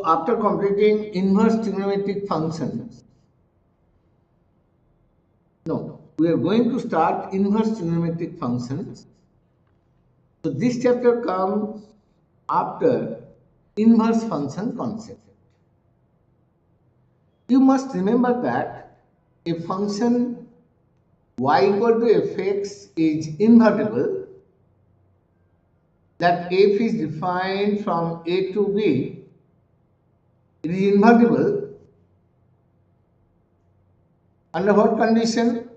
after completing inverse trigonometric functions, no, we are going to start inverse trigonometric functions. So this chapter comes after inverse function concept. You must remember that a function y equal to fx is invertible, that f is defined from a to b, it is invertible under what condition?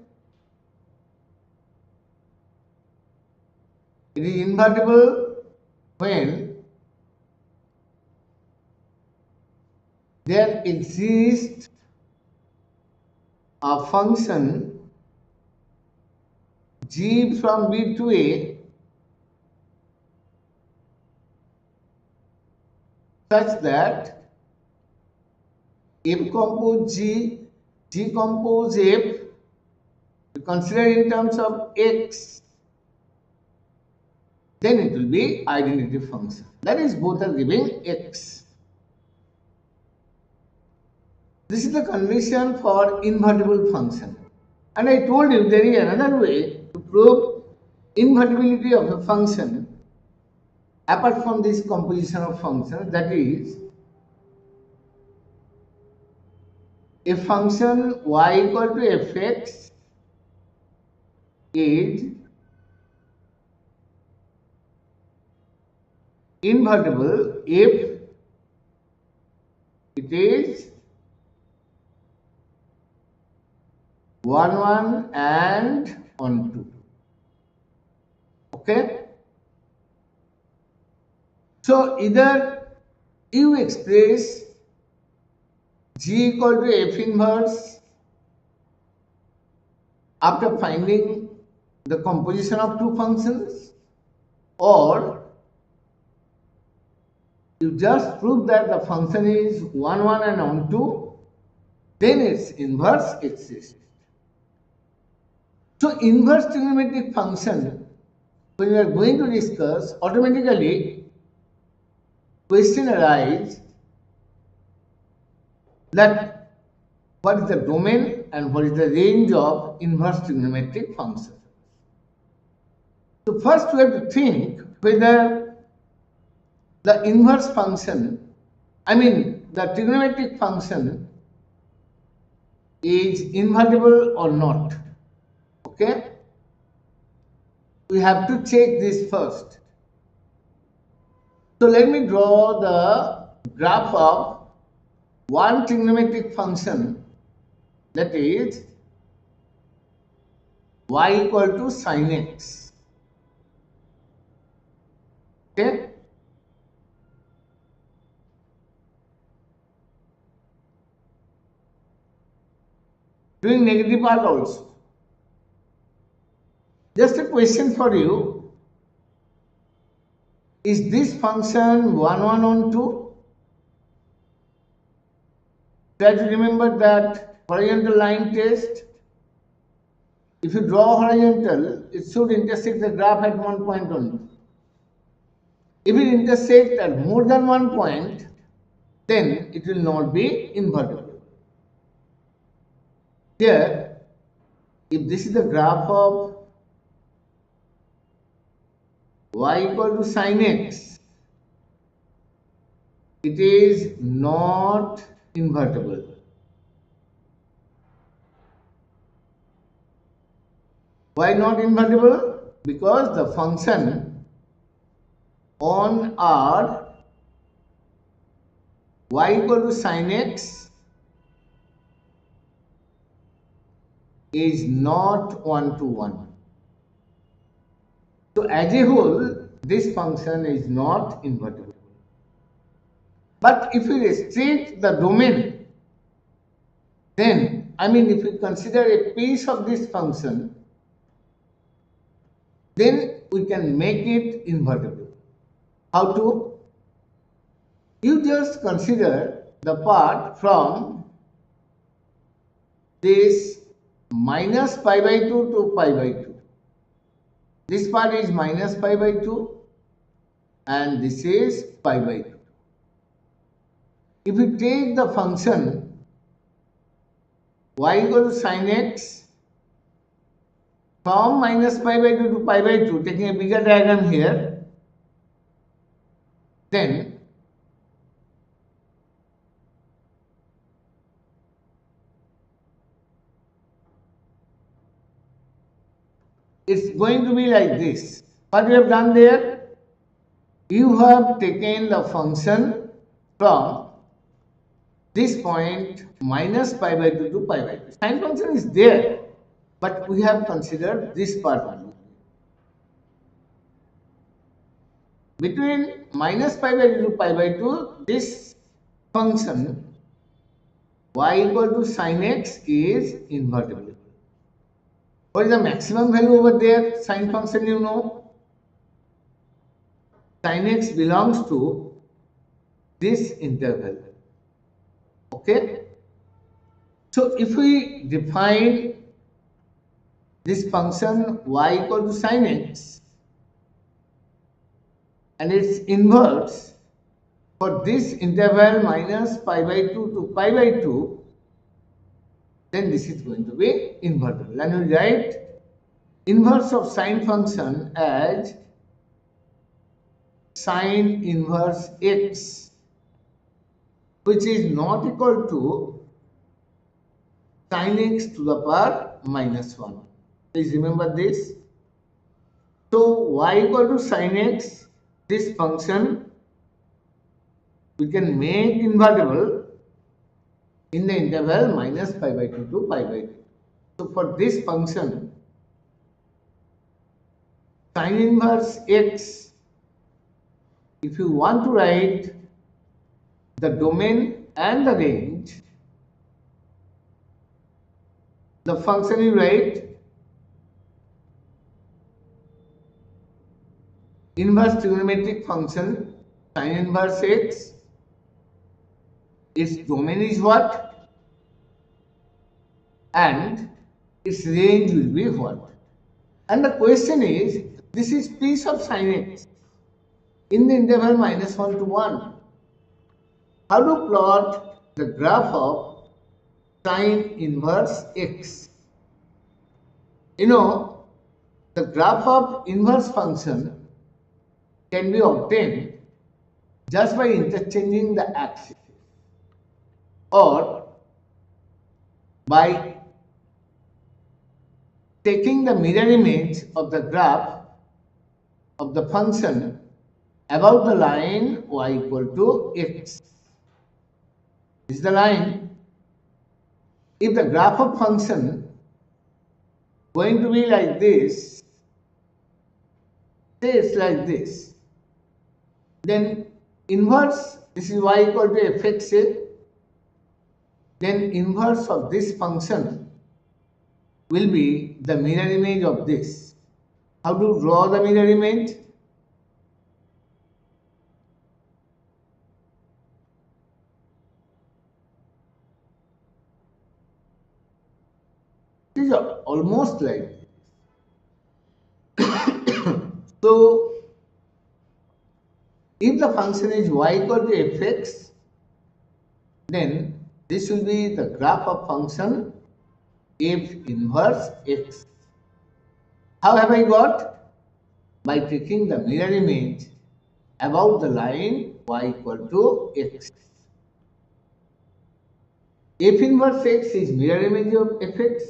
It is invertible when there exists a function g from b to a such that f compose g, g compose f, consider in terms of x, then it will be identity function. That is, both are giving x. This is the condition for invertible function. And I told you there is another way to prove invertibility of a function apart from this composition of functions, that is, a function y equal to fx is invertible if it is 1 1 and 1 2. Okay? So either you express g equal to f inverse after finding the composition of two functions, or you just prove that the function is 1 1 and 1 2, then its inverse exists. So inverse trigonometric function, when we are going to discuss, automatically question arises that what is the domain and what is the range of inverse trigonometric functions. So first we have to think whether the inverse function, the trigonometric function is invertible or not. Okay? We have to check this first. So let me draw the graph of one trigonometric function, that is y equal to sin x. Okay? Doing negative part also. Just a question for you. Is this function 1 1 on 2? Try to remember that horizontal line test. If you draw horizontal, it should intersect the graph at one point only. If it intersects at more than one point, then it will not be invertible. Here, if this is the graph of y equal to sin x, it is not invertible. Why not invertible? Because the function on R y equal to sin x is not 1 to 1. So as a whole, this function is not invertible. But if we restrict the domain, then, if we consider a piece of this function, then we can make it invertible. How to? You just consider the part from this minus pi by 2 to pi by 2. This part is minus pi by 2 and this is pi by 2. if you take the function y equal to sin x from minus pi by 2 to pi by 2, taking a bigger diagram here, then it's going to be like this. What we have done there? You have taken the function from this point minus pi by 2 to pi by 2. Sine function is there, but we have considered this part only. Between minus pi by 2 to pi by 2, this function y equal to sin x is invertible. What is the maximum value over there? Sine function, you know. Sin x belongs to this interval. Okay? So if we define this function y equal to sin x and its inverse for this interval minus pi by 2 to pi by 2, then this is going to be invertible. And we write inverse of sine function as sine inverse x, which is not equal to sin x to the power minus 1. Please remember this. So y equal to sin x, this function we can make invertible in the interval minus pi by 2 to pi by 2. So for this function, sin inverse x, if you want to write the domain and the range, the function you write inverse trigonometric function sin inverse x, its domain is what and its range will be what. And the question is, this is piece of sin x in the interval minus 1 to 1. How to plot the graph of sin inverse x? You know, the graph of inverse function can be obtained just by interchanging the axes or by taking the mirror image of the graph of the function above the line y equal to x. This is the line. If the graph of function going to be like this, say it's like this, then inverse, this is y equal to fx, then inverse of this function will be the mirror image of this. How to draw the mirror image? It is almost like this. So, if the function is y equal to fx, then this will be the graph of function f inverse x. How have I got? By taking the mirror image above the line y equal to x. F inverse x is mirror image of fx.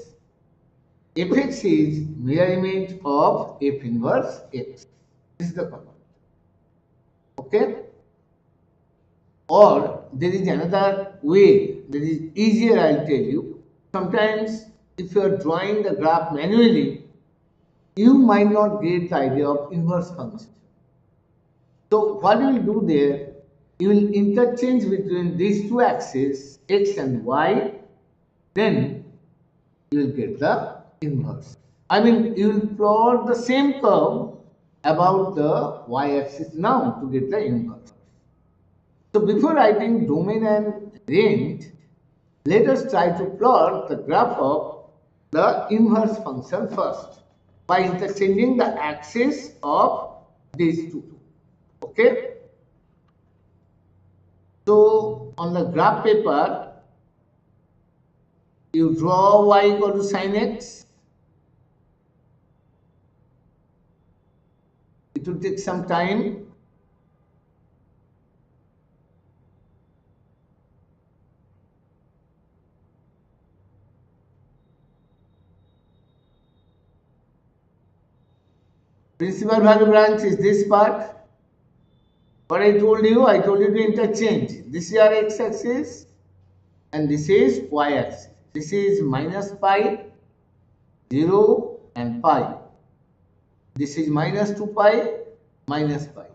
Fx is mirror image of f inverse x. This is the concept. Okay? Or there is another way that is easier, I'll tell you. Sometimes if you are drawing the graph manually, you might not get the idea of inverse function. So what you will do there, you will interchange between these two axes, x and y, then you will get the inverse. I mean, you will plot the same curve about the y-axis now to get the inverse. So before writing domain and range, let us try to plot the graph of the inverse function first by interchanging the axis of these two. Okay? So on the graph paper, you draw y equal to sin x. It will take some time. Principal value branch is this part. What I told you to interchange. This is your x-axis and this is y-axis. This is minus pi, 0 and pi. This is minus 2 pi, minus pi.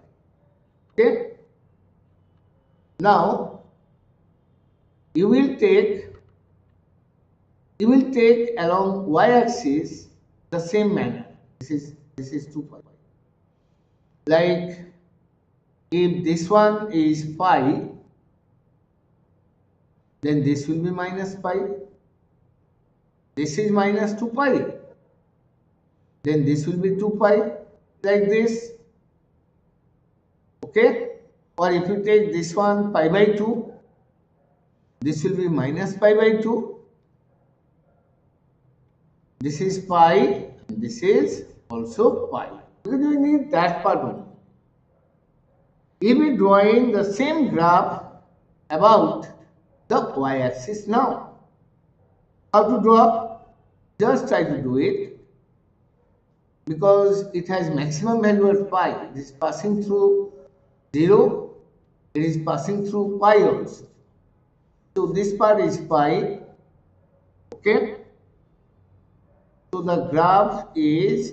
Okay. Now you will take along y-axis the same manner. This is 2 pi. Like if this one is pi, then this will be minus pi. This is minus 2 pi. Then this will be 2 pi, like this. Okay. Or if you take this one pi by 2, this will be minus pi by 2. This is pi and this is also pi. Because we need that part only. We are drawing the same graph about the y-axis now. How to draw? Just try to do it. Because it has maximum value at pi. It is passing through 0. It is passing through pi also. So this part is pi. Okay. So the graph is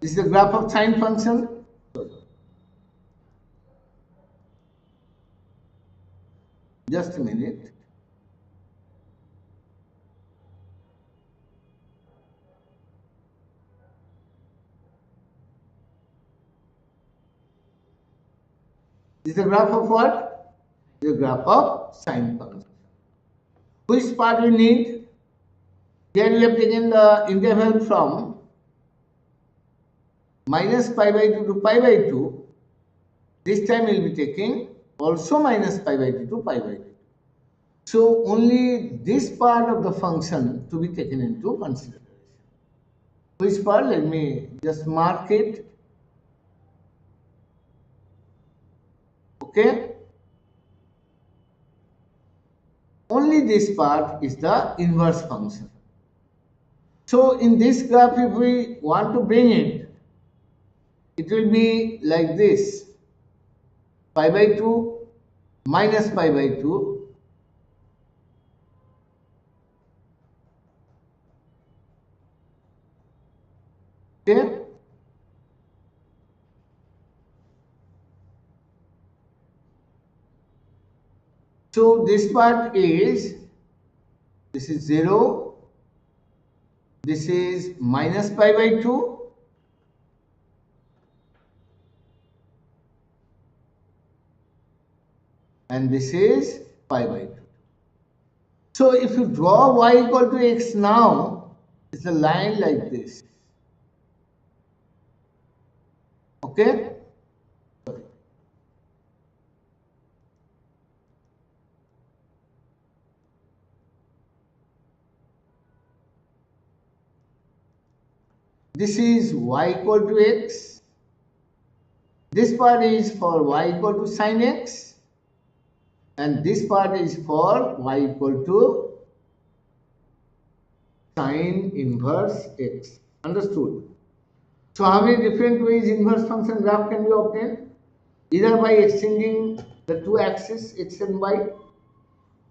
this is the graph of sine function. Just a minute. This is the graph of what? The graph of sine function. Which part we need? Here we have taken the interval from minus pi by 2 to pi by 2. This time we will be taking also minus pi by 2 to pi by 2. So only this part of the function to be taken into consideration. Which part? Let me just mark it. Okay. Only this part is the inverse function. So in this graph, if we want to bring it, it will be like this: pi by 2 minus pi by 2. Okay. So this part is, this is 0, this is minus pi by 2, and this is pi by 2. So if you draw y equal to x now, it's a line like this. Okay. This is y equal to x. This part is for y equal to sin x. And this part is for y equal to sin inverse x. Understood? So how many different ways inverse function graph can be obtained? Either by exchanging the two axes x and y,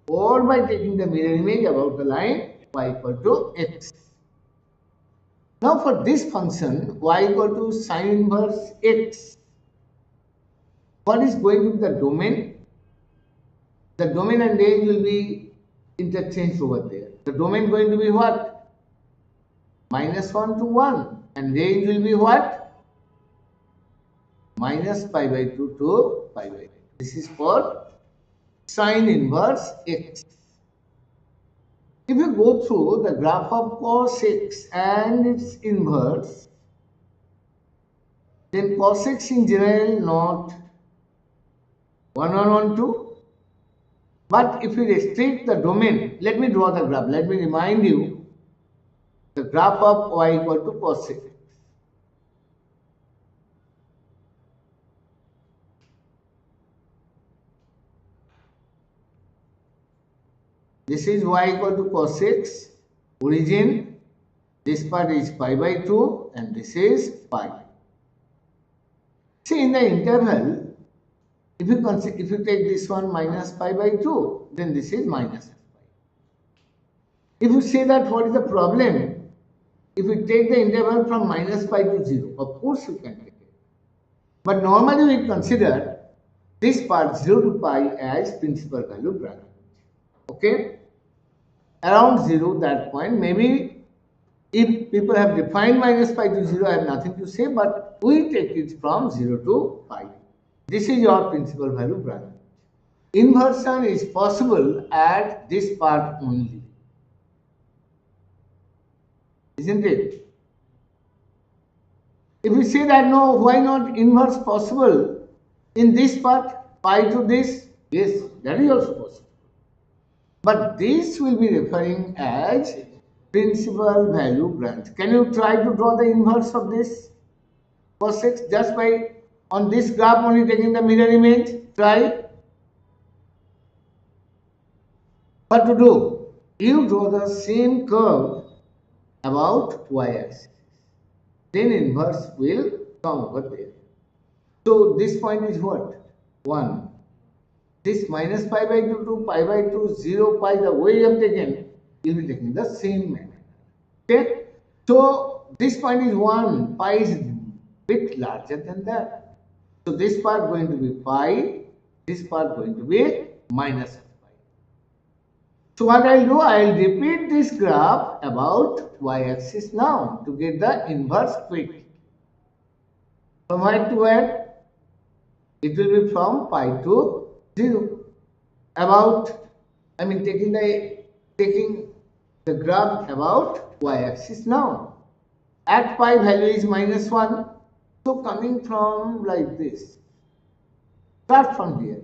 or by taking the mirror image about the line y equal to x. Now for this function y equal to sin inverse x, what is going to be the domain? The domain and range will be interchanged over there. The domain going to be what? Minus 1 to 1, and range will be what? Minus pi by 2 to pi by 2. This is for sin inverse x. If you go through the graph of cos x and its inverse, then cos x in general not 1, 1, 1, 2. But if we restrict the domain, let me draw the graph. Let me remind you the graph of y equal to cos x. This is y equal to cos x, origin, this part is pi by 2 and this is pi. See, in the interval, if you take this one minus pi by 2, then this is minus pi. If you say that what is the problem, if you take the interval from minus pi to 0, of course you can take it. But normally we consider this part 0 to pi as principal value branch. Okay? Around 0, that point, maybe if people have defined minus pi to 0, I have nothing to say, but we take it from 0 to pi. This is your principal value branch. Inversion is possible at this part only. Isn't it? If we say that no, why not inverse possible in this part, pi to this? Yes, that is also possible. But this will be referring as principal value branch. Can you try to draw the inverse of this cos x just by on this graph only taking the mirror image? Try. What to do? You draw the same curve about y-axis. Then inverse will come over there. So this point is what? 1. This minus pi by 2 to pi by 2, 0, pi, the way you have taken, you will be taking the same manner. Okay? So this point is 1, pi is a bit larger than that. So this part going to be pi, this part going to be minus pi. So what I will do, I will repeat this graph about y-axis now to get the inverse quick. From where to where? It will be from pi to 0. Taking the graph about y-axis now. At pi value is minus 1. So coming from like this. Start from here.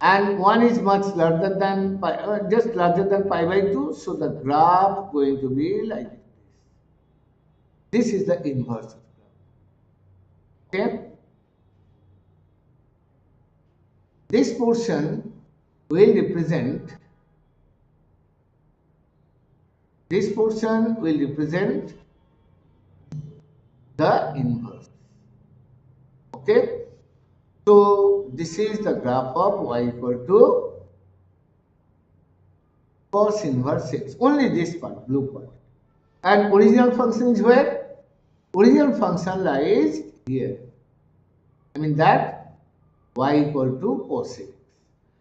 And 1 is much larger than pi, just larger than pi by 2. So the graph going to be like this. This is the inverse. Okay? This portion will represent the inverse. Okay? So this is the graph of y equal to cos inverse x. Only this part, blue part. And original function is where? Original function lies here. That y equal to cos x.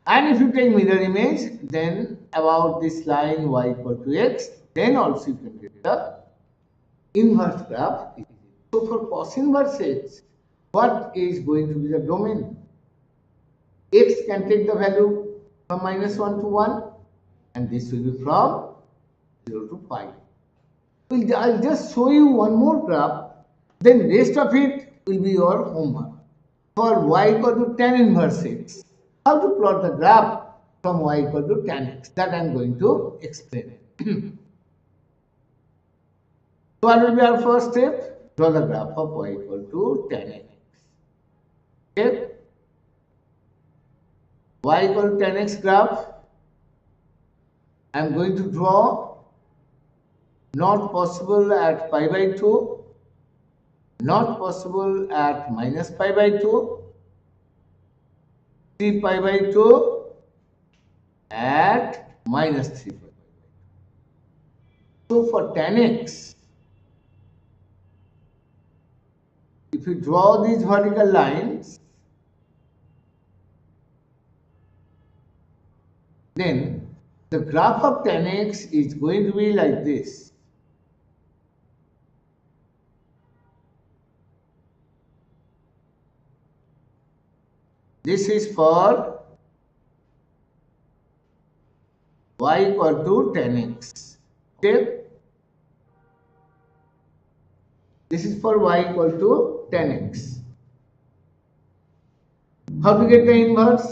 And if you take mirror image, then about this line y equal to x, then also you can get the inverse graph. So for cos inverse x, what is going to be the domain? X can take the value from minus 1 to 1, and this will be from 0 to pi. I'll just show you one more graph, then rest of it will be your homework. For y equal to tan inverse x, how to plot the graph from y equal to tan x, that I am going to explain. So what will be our first step? Draw the graph of y equal to tan x. Okay? Y equal to tan x graph. I am going to draw not possible at pi by 2, not possible at minus pi by 2, 3 pi by 2 at minus 3 pi by 2. So for tan x, if you draw these vertical lines, then the graph of tan x is going to be like this. This is for y equal to 10x. Okay, this is for y equal to 10x. How to get the inverse?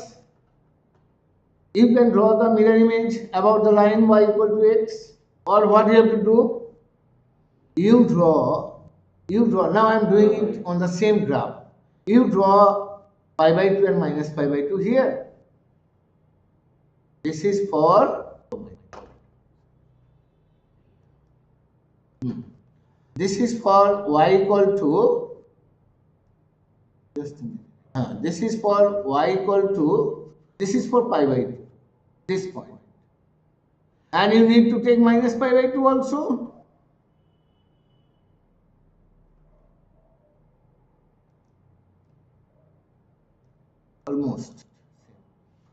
You can draw the mirror image about the line y equal to x, or what you have to do? You draw, now I am doing it on the same graph. You draw pi by 2 and minus pi by 2 here. This is for this is for y equal to, just a minute. This is for y equal to, this is for pi by 2, this point. And you need to take minus pi by 2 also. Almost.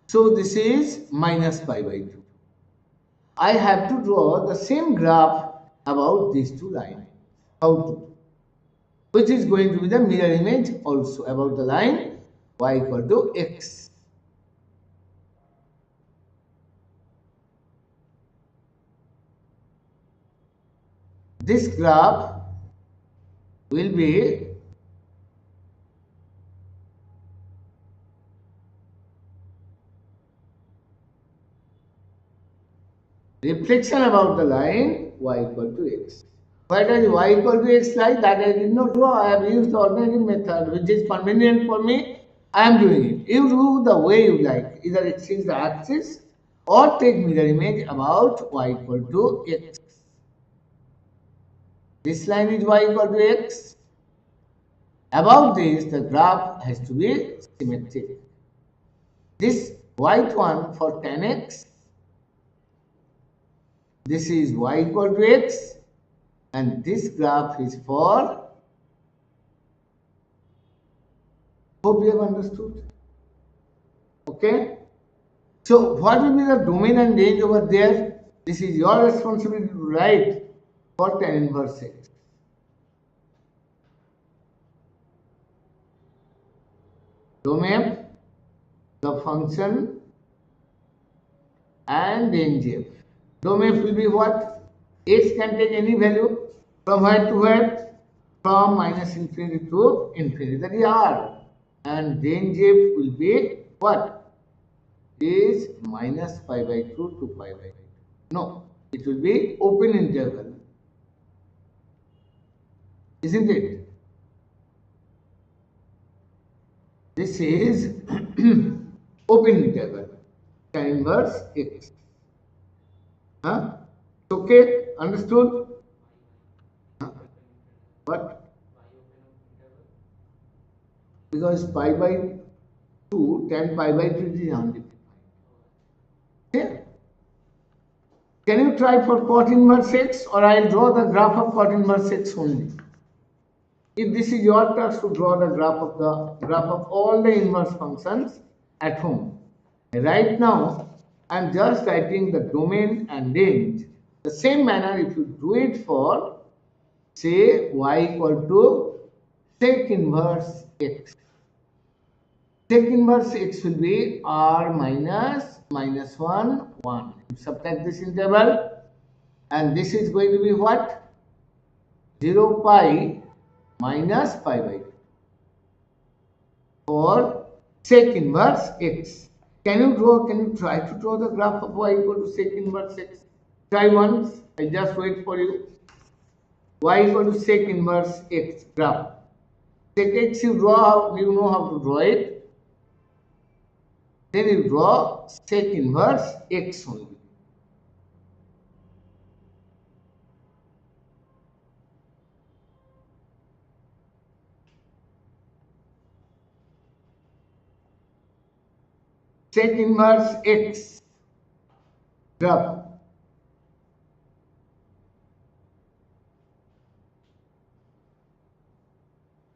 So this is minus pi by 2. I have to draw the same graph about these two lines. How to? Which is going to be the mirror image also about the line y equal to x. This graph will be reflection about the line y equal to x. Why does y equal to x like that? I did not draw. I have used the ordinary method which is convenient for me. I am doing it. You do the way you like. Either exchange the axis or take mirror image about y equal to x. This line is y equal to x. About this, the graph has to be symmetric. This white one for 10x. This is y equal to x, and this graph is for, hope you have understood. Okay, so what will be the domain and range over there? This is your responsibility to write for tan inverse x. Domain, the function, and range f. Domain will be what? X can take any value from where to where? From minus infinity to infinity, that is R. And range f will be what? Is minus pi by 2 to pi by 2. No, it will be open interval. Isn't it? This is open interval, tan inverse x. Huh? Okay, understood? Huh? What? Because pi by 2, tan pi by 3 is undefined. Okay? Can you try for cot inverse x, or I will draw the graph of cot inverse x only? If this is your task to draw the graph of all the inverse functions at home. Right now, I am just writing the domain and range. The same manner, if you do it for, say, y equal to sec inverse x. Sec inverse x will be r minus minus 1, 1. Subtract this interval, and this is going to be what? 0 pi minus pi by 2 for sec inverse x. Can you try to draw the graph of y equal to sec inverse x? Try once. I just wait for you. Y equal to sec inverse x graph. Sec x you draw, you know how to draw it. Then you draw sec inverse x only. Sec inverse x graph.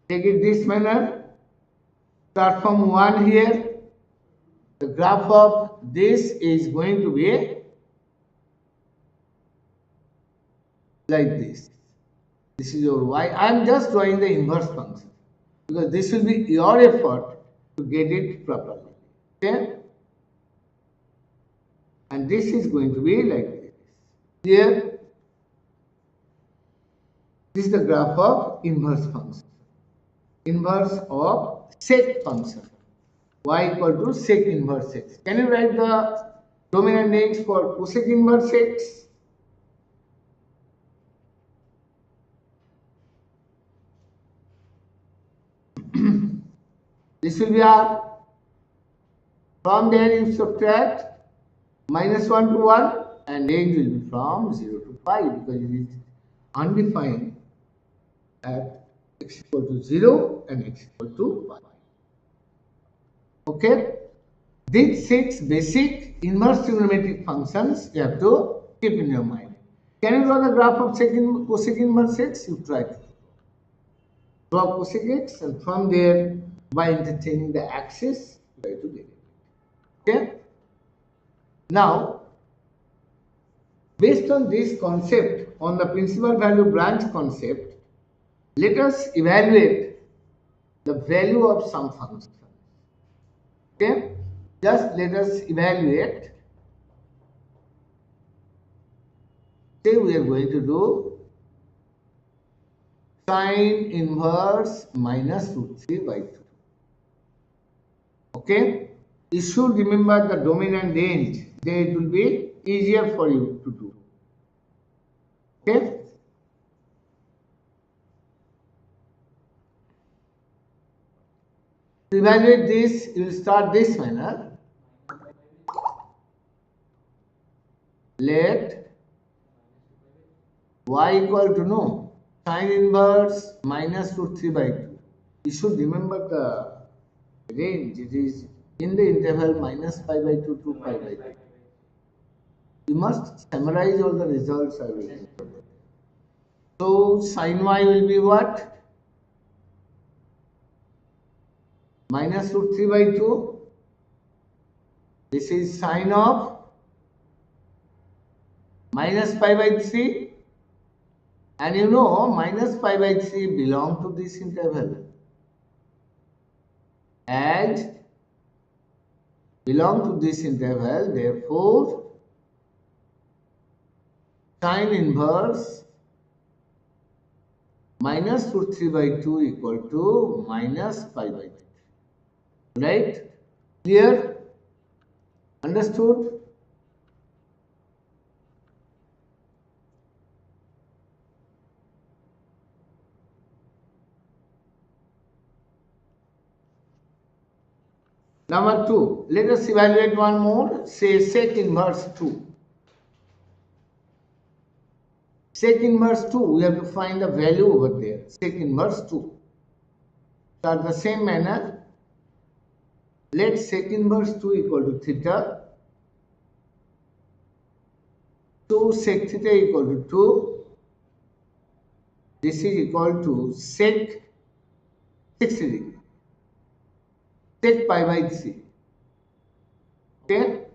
Take it this manner. Start from 1 here. The graph of this is going to be like this. This is your y. I am just drawing the inverse function because this will be your effort to get it properly. Okay? and this is going to be like this. Here, this is the graph of inverse function. Inverse of sec function. Y equal to sec inverse x. Can you write the dominant range for cosec inverse x? This will be R. From there you subtract -1 to 1 and range will be from 0 to pi because it is undefined at x equal to 0 and x equal to pi. Okay? These 6 basic inverse trigonometric functions you have to keep in your mind. Can you draw the graph of cosec inverse x? You try to draw cosec x, and from there, by interchanging the axis, try to get it. Okay? Now, based on this concept, on the principal value branch concept, let us evaluate the value of some function. Okay? Just let us evaluate. Say we are going to do sine inverse minus root 3 by 2. Okay? You should remember the dominant range. Then it will be easier for you to do. Okay? To evaluate this, you will start this manner. Let y equal to no sine inverse minus root 3 by 2. You should remember the range. It is in the interval minus pi by 2 to pi by 2. You must summarize all the results I will give. So sine y will be what? Minus root 3 by 2. This is sine of minus pi by 3. And you know minus pi by 3 belong to this interval. As belong to this interval, therefore sine inverse minus root 3 by 2 equal to minus pi by 3. Right? Clear? Understood? Number 2. Let us evaluate one more. Say sec inverse 2. Sec inverse 2, we have to find the value over there. Sec inverse 2. So at the same manner, let sec inverse 2 equal to theta. So sec theta equal to 2. This is equal to sec 60 degree. Sec pi by 3. Okay?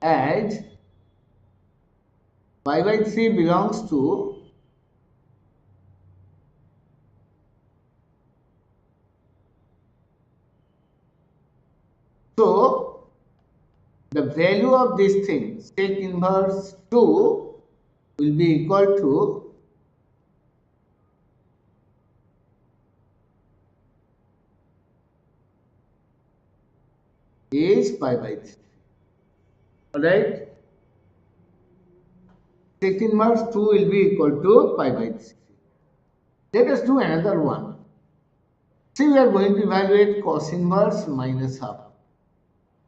As pi by 3 belongs to so the value of this thing sec inverse 2 will be equal to is pi by 3. Alright? Sec inverse 2 will be equal to pi by 3. Let us do another one. See, we are going to evaluate cos inverse minus half.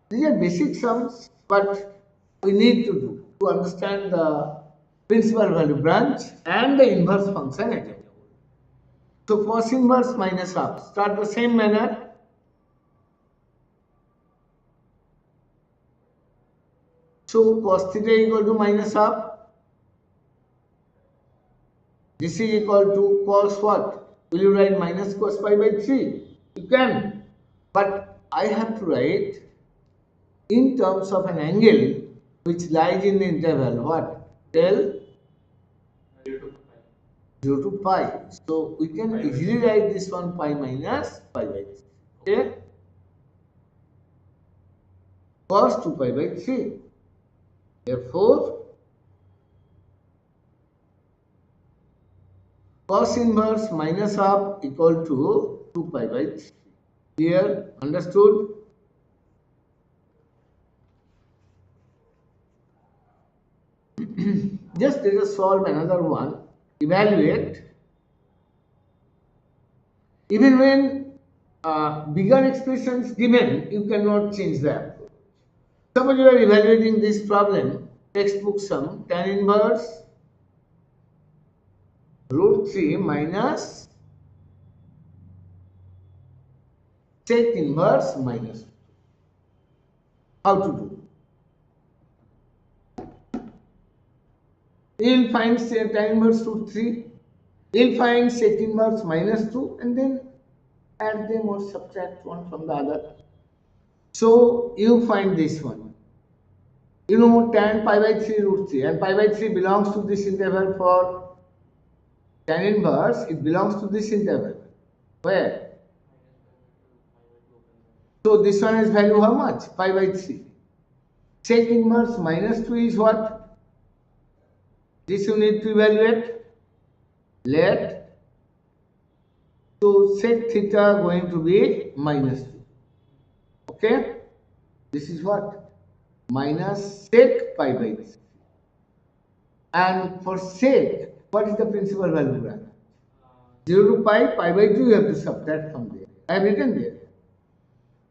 These are basic sums, but we need to do to understand the principal value branch and the inverse function as a whole. So cos inverse minus half. Start the same manner. So cos theta equal to minus half. This is equal to cos what? Will you write minus cos pi by 3? You can. But I have to write in terms of an angle which lies in the interval what? Del 0 to pi. So we can easily write this one pi minus pi by 3. Okay? cos 2 pi by 3. Therefore, cos inverse minus of equal to 2 pi by 3. Here, understood? Just let us solve another one. Evaluate. Even when bigger expressions given, you cannot change the approach. Suppose you are evaluating this problem, textbook sum, tan inverse root 3 minus sec inverse minus 2. How to do? You will find tan inverse root 3, you will find sec inverse minus 2, and then add them or subtract one from the other. So you find this one. You know tan pi by 3 root 3, and pi by 3 belongs to this interval for tan inverse, it belongs to this interval. Where? So this one is value how much? Pi by 3. Sec inverse minus 2 is what? This you need to evaluate. Let, so sec theta going to be minus 2. Okay? This is what? Minus sec pi by 3. And for sec, what is the principal value bracket? 0 to pi, pi by 2 you have to subtract from there. I have written there.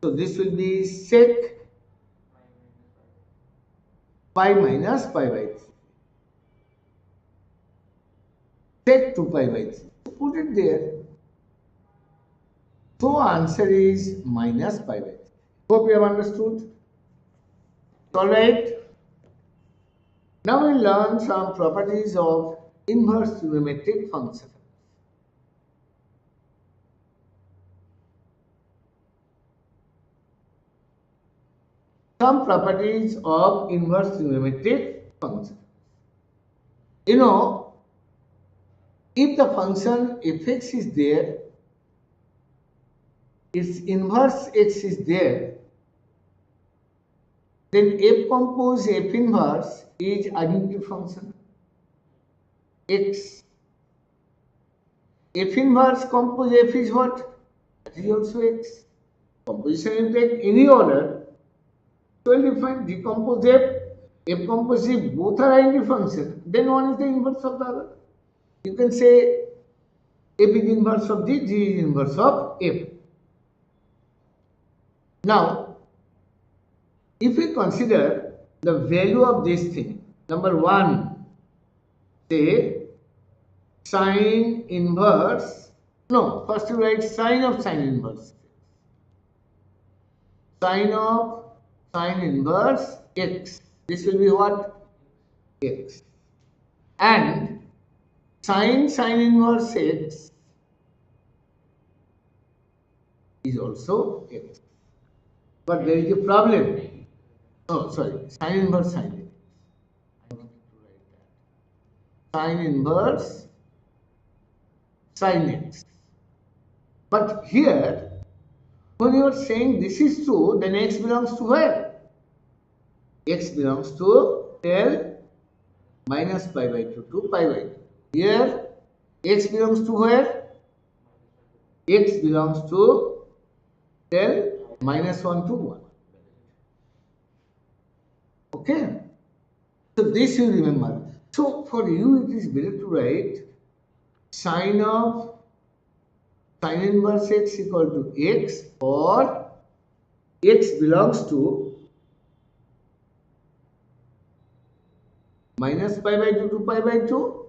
So this will be sec pi minus pi by 3. Sec 2 pi by 3. Put it there. So answer is minus pi by 3. Hope you have understood. Alright. Now we learn some properties of inverse trigonometric functions. Some properties of inverse trigonometric functions. You know, if the function fx is there, its inverse x is there, then f compose f inverse is identity function x. F inverse compose f is what? That is also x. Composition you take any order, so you define decompose f compose if both are identity function, then one is the inverse of the other. You can say f is inverse of G, G is inverse of f. Now, if we consider the value of this thing, number 1, say sine inverse, no, first you write sine of sine inverse. Sine of sine inverse x. This will be what? X. And sine sine inverse x is also x. But there is a problem. Oh, sorry, sine inverse sine x. I need to write that. Sine inverse sine x. But here, when you are saying this is true, then x belongs to where? X belongs to L minus pi by 2 to pi by 2. Here, x belongs to where? X belongs to L minus 1 to 1. Okay? So this you remember. So for you it is better to write sine of sine inverse x equal to x, or x belongs to minus pi by 2 to pi by 2,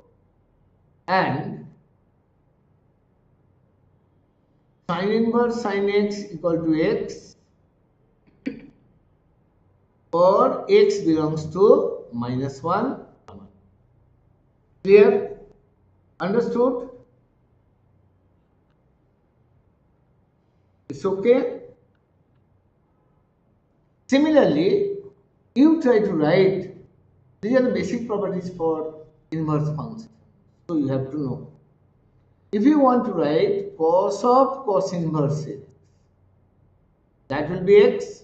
and sine inverse sine x equal to x, or x belongs to minus 1. Clear? Understood? It's okay? Similarly, you try to write, these are the basic properties for inverse function. So you have to know. If you want to write cos of cos inverse x, that will be x.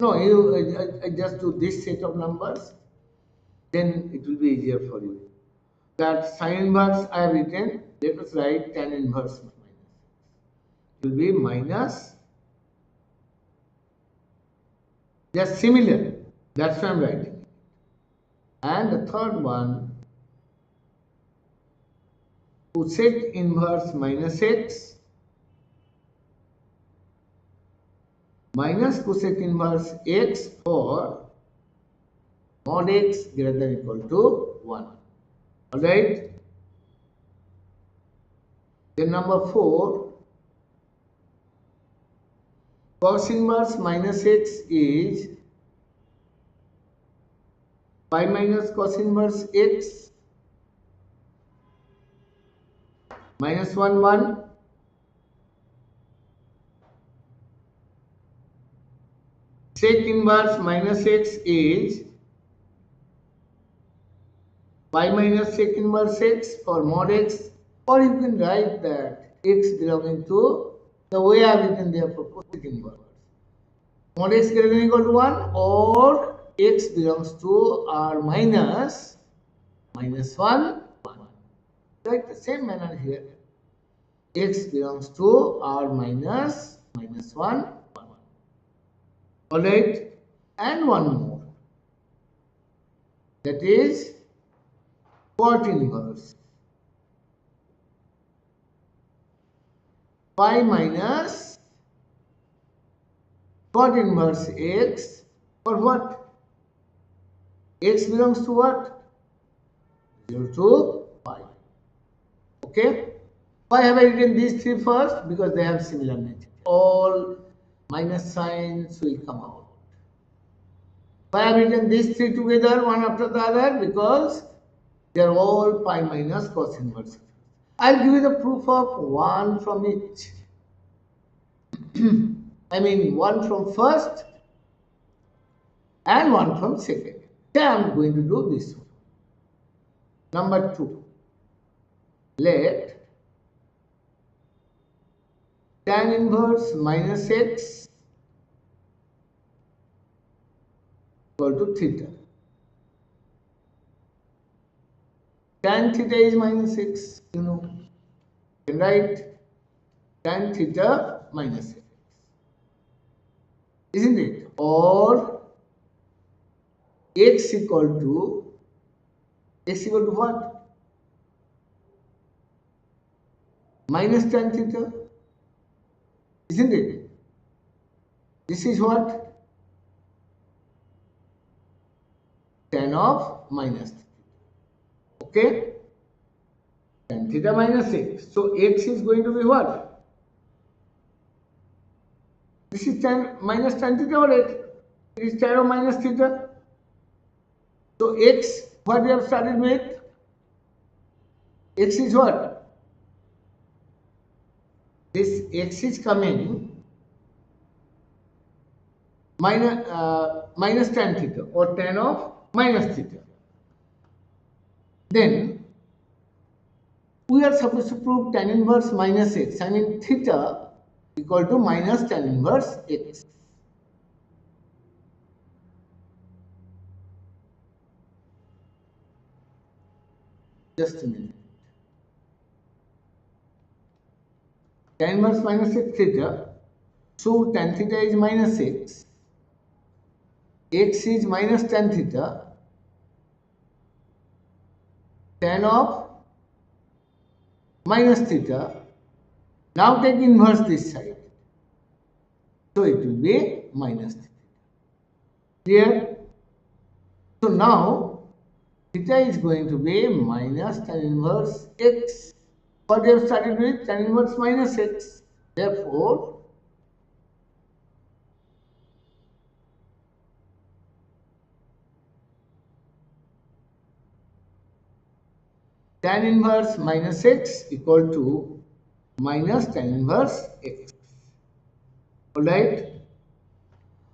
No, you just do this set of numbers, then it will be easier for you. That sine inverse I have written, let us write tan inverse minus. It will be minus, they are similar, that's why I am writing. And the third one, cosec inverse minus x minus cosec inverse x for mod x greater than or equal to 1. Alright. Then number 4, cos inverse minus x is pi minus cos inverse x minus 1 1 sec inverse minus x is pi minus sec inverse x for mod x, or you can write that x belonging to the way I have written there for cosec inverse. Mod x greater than or equal to 1, or x belongs to r minus 1 1. Like the same manner here, x belongs to r minus 1 1. Alright, and one more, that is cot inverse pi minus cot inverse x for what? X belongs to what? 0 to pi. Okay? Why have I written these three first? Because they have similar nature. All minus signs will come out. Why have I written these three together one after the other? Because they are all pi minus cos inverse. I will give you the proof of one from each. I mean one from first and one from second. So I am going to do this one. Number 2. Let tan inverse minus x equal to theta. Tan theta is minus x, you know. You can write tan theta minus x, isn't it? Or x equal to what? Minus tan theta, isn't it? This is what? Tan of minus theta. Okay? Tan theta minus x. So x is going to be what? This is tan minus tan theta or x? It is tan of minus theta. So x, what we have started with? X is what? This x is coming minus tan theta or tan of minus theta. Then we are supposed to prove tan inverse minus x. I mean theta equal to minus tan inverse x. Just a minute. Tan inverse minus x theta. So tan theta is minus x. X is minus tan theta. Tan of minus theta. Now take inverse this side. So it will be minus theta. Clear? So now theta is going to be minus tan inverse x. What we have started with? Tan inverse minus x. Therefore, tan inverse minus x equal to minus tan inverse x. Alright?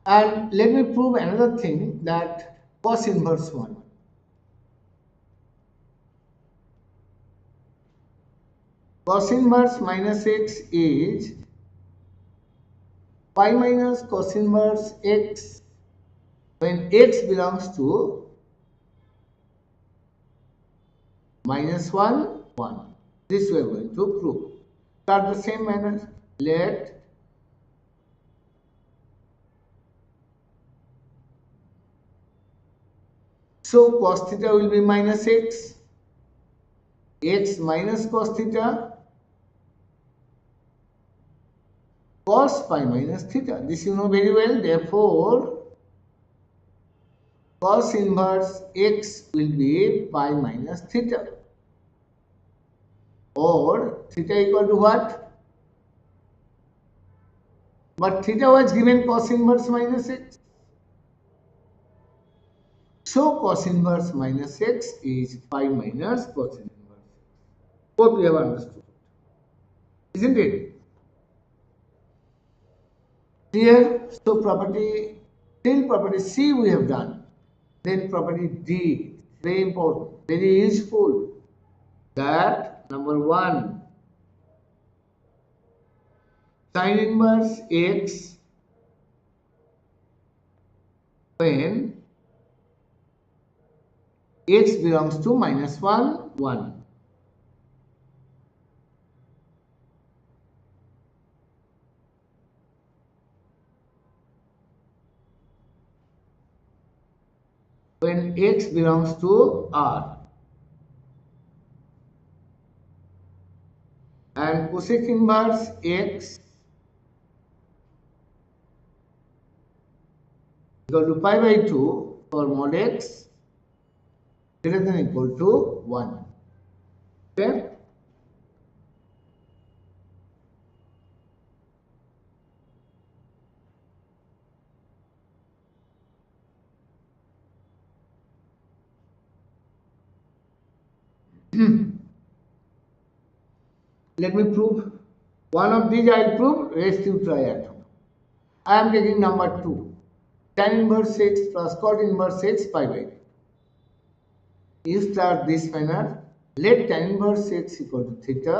And let me prove another thing, that cos inverse 1. Cos inverse minus x is pi minus cos inverse x when x belongs to -1, 1. This we are going to prove. Start the same manner. Let so cos theta will be minus x, x minus cos theta, cos pi minus theta. This you know very well. Therefore, cos inverse x will be pi minus theta. Or theta equal to what? But theta was given cos inverse minus x. So cos inverse minus x is pi minus cos inverse. Hope you have understood. Isn't it? Clear? So property, till property C we have done. Then property D, very important, very useful. That number 1, sin inverse x when x belongs to -1, 1. When x belongs to R. And cosec inverse x equal to pi by 2 for mod x greater than equal to 1. Okay? Let me prove. One of these I will prove, rest you try at home. I am taking number 2. Tan inverse x plus cot inverse x pi by 2. You start this manner. Let tan inverse x equal to theta.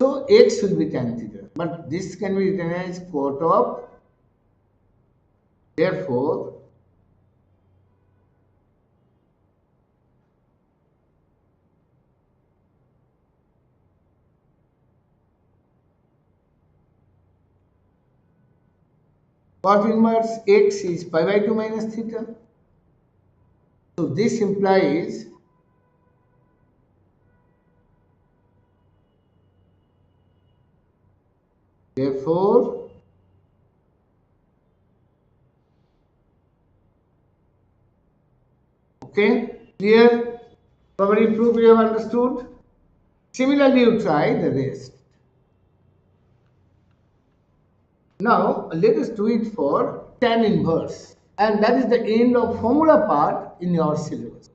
So x will be tan theta. But this can be written as cot of. Therefore, cot inverse x is pi by 2 minus theta. So this implies therefore okay, clear? Probably proof you have understood. Similarly, you try the rest. Now let us do it for tan inverse, and that is the end of formula part in your syllabus.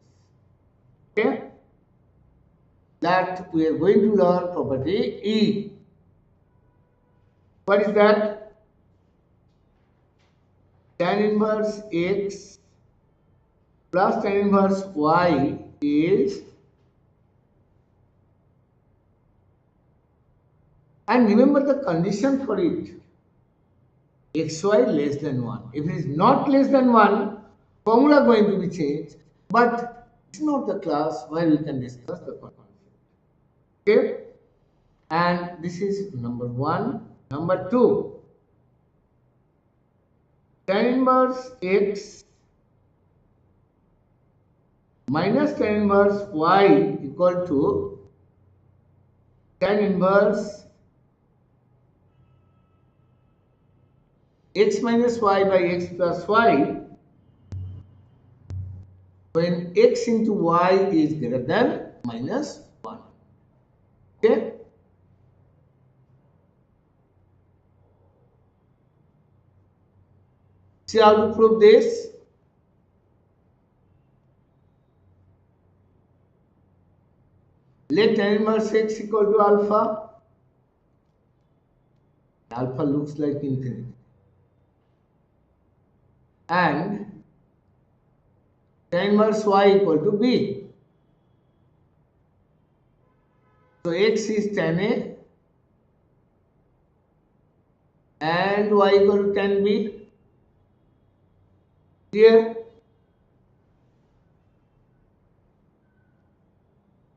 Okay, that we are going to learn property E. What is that? Tan inverse x plus tan inverse y is, and remember the condition for it, xy less than 1. If it is not less than 1, formula going to be changed, but it's not the class where we can discuss the concept. Okay, and this is number 1. Number 2, tan inverse x minus tan inverse y equal to tan inverse x minus y by x plus y when x into y is greater than minus 1. Okay? See how to prove this? Let tan inverse x equal to alpha. Alpha looks like infinity. And tan inverse y equal to b. So x is tan a and y equal to tan b. Clear?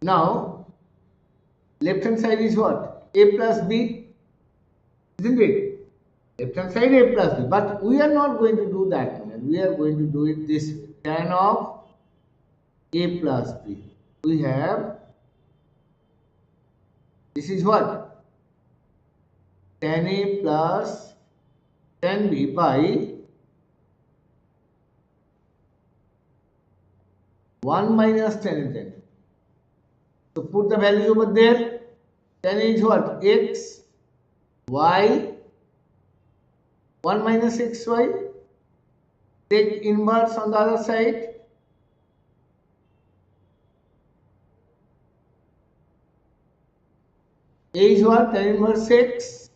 Now, left hand side is what? A plus B, isn't it? Left hand side A plus B. But we are not going to do that. We are going to do it this way. Tan of A plus B. We have, this is what? Tan A plus tan B by 1 minus tan A tan B. So put the values over there. Tan A is what? X, Y, 1 minus xy. Take inverse on the other side. A is what? Tan inverse x.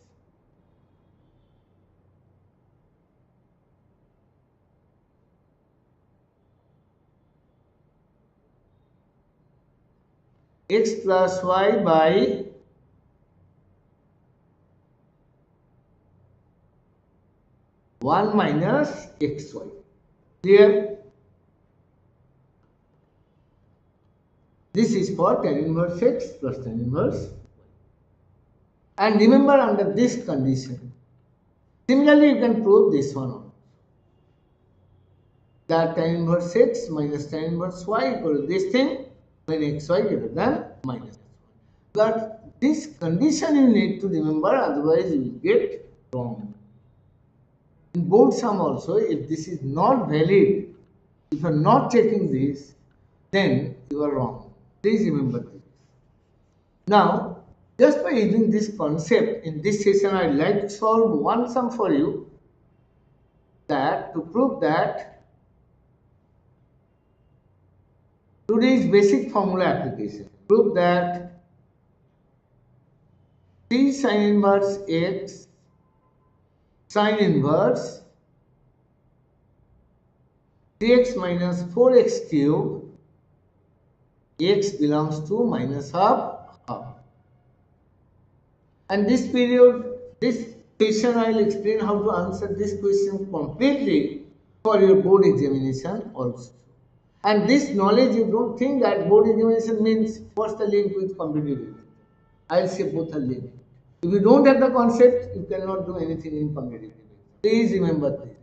X plus y by 1 minus xy. Clear? This is for tan inverse x plus tan inverse y. And remember, under this condition, similarly you can prove this one also. That tan inverse x minus tan inverse y equal to this thing when xy greater than minus 1. But this condition you need to remember, otherwise you will get wrong. In board sum also, if this is not valid, if you are not checking this, then you are wrong. Please remember this. Now, just by using this concept, in this session I would like to solve one sum for you, that to prove that today's basic formula application. Prove that T sin inverse x sin inverse dx minus 4x cube x belongs to minus half half. And this period, this session I will explain how to answer this question completely for your board examination also. And this knowledge, you don't think that board examination means what's the link with competitive. I will say both are linked. If you don't have the concept, you cannot do anything in competitive. Please remember this.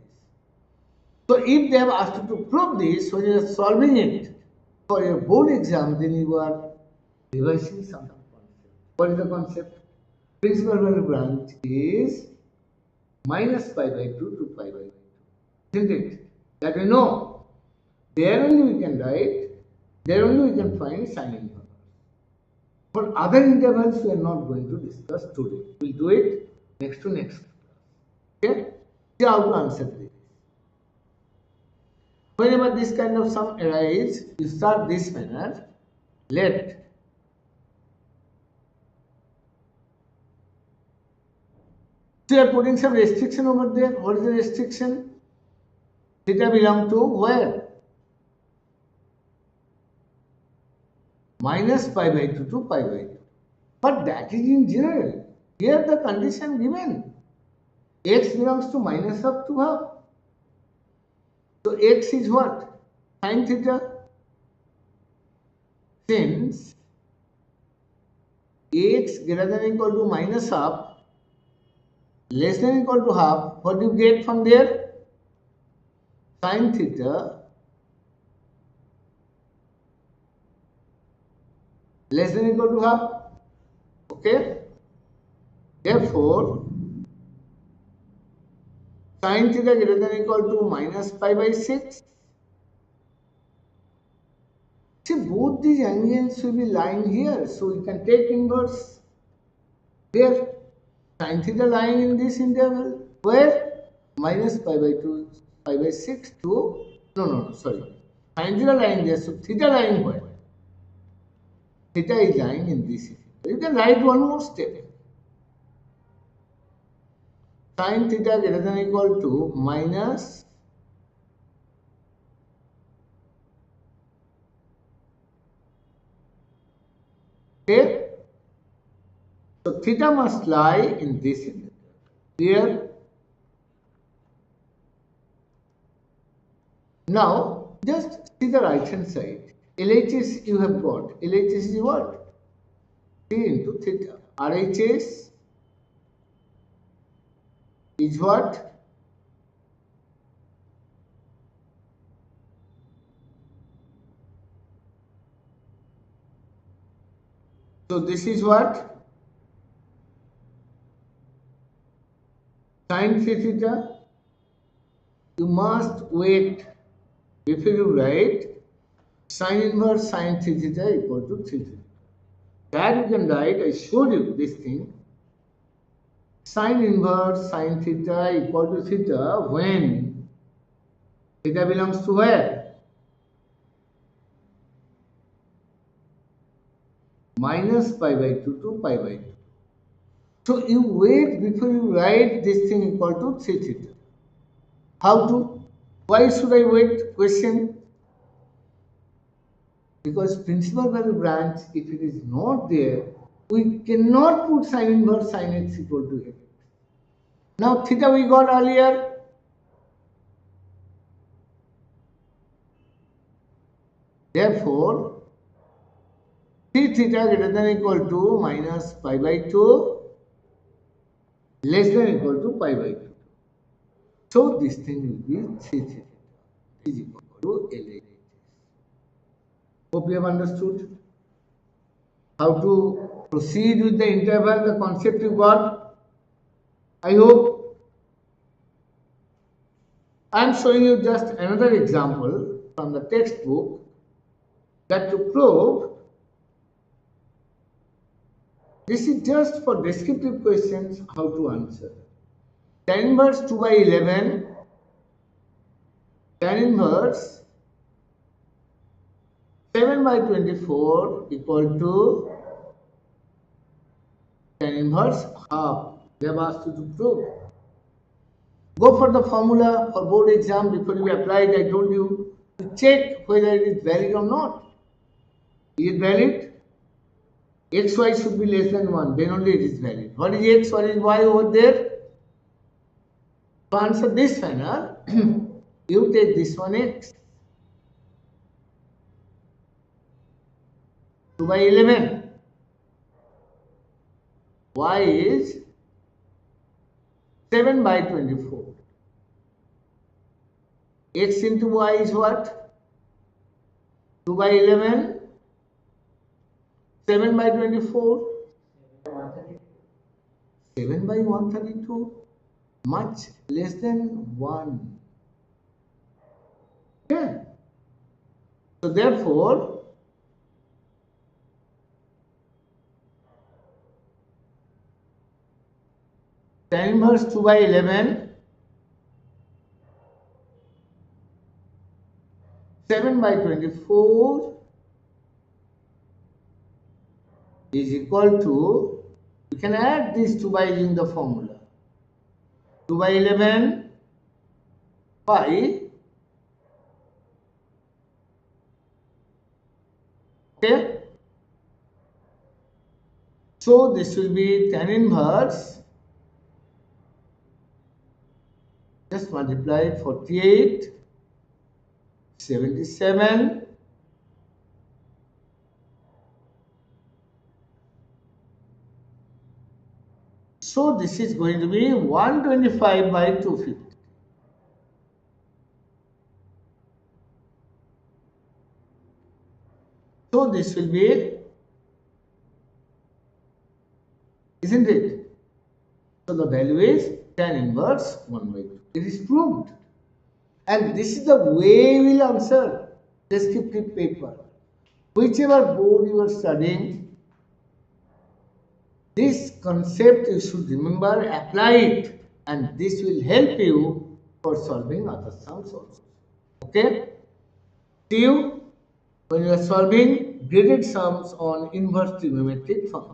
So if they have asked you to prove this, when you are solving it for your board exam, then you are revising some concept. What is the concept? Principal value branch is minus pi by 2 to pi by 2. Isn't it? That we know. There only we can write, there only we can find sin inverse. For other intervals, we are not going to discuss today. We will do it next to next class. Okay? See how to answer this. Whenever this kind of sum arises, you start this manner. Let so you are putting some restriction over there. What is the restriction? Theta belong to where? Minus pi by 2 to pi by 2. But that is in general. Here the condition given. X belongs to minus half to half. So x is what? Sin theta. Since x greater than or equal to minus half, less than or equal to half, what do you get from there? Sin theta less than or equal to half. Okay? Therefore, sin theta greater than or equal to minus pi by 6. See, both these angles will be lying here, so we can take inverse. There, sin theta lying in this interval, where? Minus pi by 2, pi by 6 to, sorry. Sin theta lying there, so theta lying where? Theta is lying in this interval. You can write one more step. Sin theta greater than or equal to minus okay. So theta must lie in this interval. Here Now, just see the right hand side. LHS you have got. LHS is what? T into theta. RHS is what? So this is what? Sin theta. You must wait before you write sin inverse sin theta equal to theta. That you can write, I showed you this thing. Sin inverse sin theta equal to theta when theta belongs to where? Minus pi by 2 to pi by 2. So you wait before you write this thing equal to 3 theta. How to? Why should I wait? Question. Because principal value branch, if it is not there, we cannot put sin inverse sin x equal to x. Now theta we got earlier. Therefore, 3 theta greater than equal to minus pi by 2 less than equal to pi by 2. So this thing will be 3 theta is equal to LHS. Hope you have understood how to proceed with the interval, the concept you got. I hope. I am showing you just another example from the textbook that to prove this is just for descriptive questions how to answer. Tan inverse 2 by 11, tan inverse 7 by 24 equal to tan inverse half. They have asked you to prove. Go for the formula for board exam before you apply it. I told you to check whether it is valid or not. Is it valid? XY should be less than 1, then only it is valid. What is X, what is Y over there? To answer this manner, you take this one X. 2 by 11. Y is 7 by 24. X into Y is what? 2 by 11. 7 by 24. 7 by 132. Much less than 1. Okay. So therefore, tan inverse 2 by 11, 7 by 24 is equal to, you can add these 2 by using the formula. 2 by 11 pi, okay. So this will be tan inverse, just multiply 48, 77, so this is going to be 125 by 250. So this will be, isn't it? So the value is tan inverse 1 by 2. It is proved. And this is the way we will answer descriptive paper. Whichever board you are studying, this concept you should remember, apply it, and this will help you for solving other sums also. Okay? See you when you are solving graded sums on inverse trigonometric functions.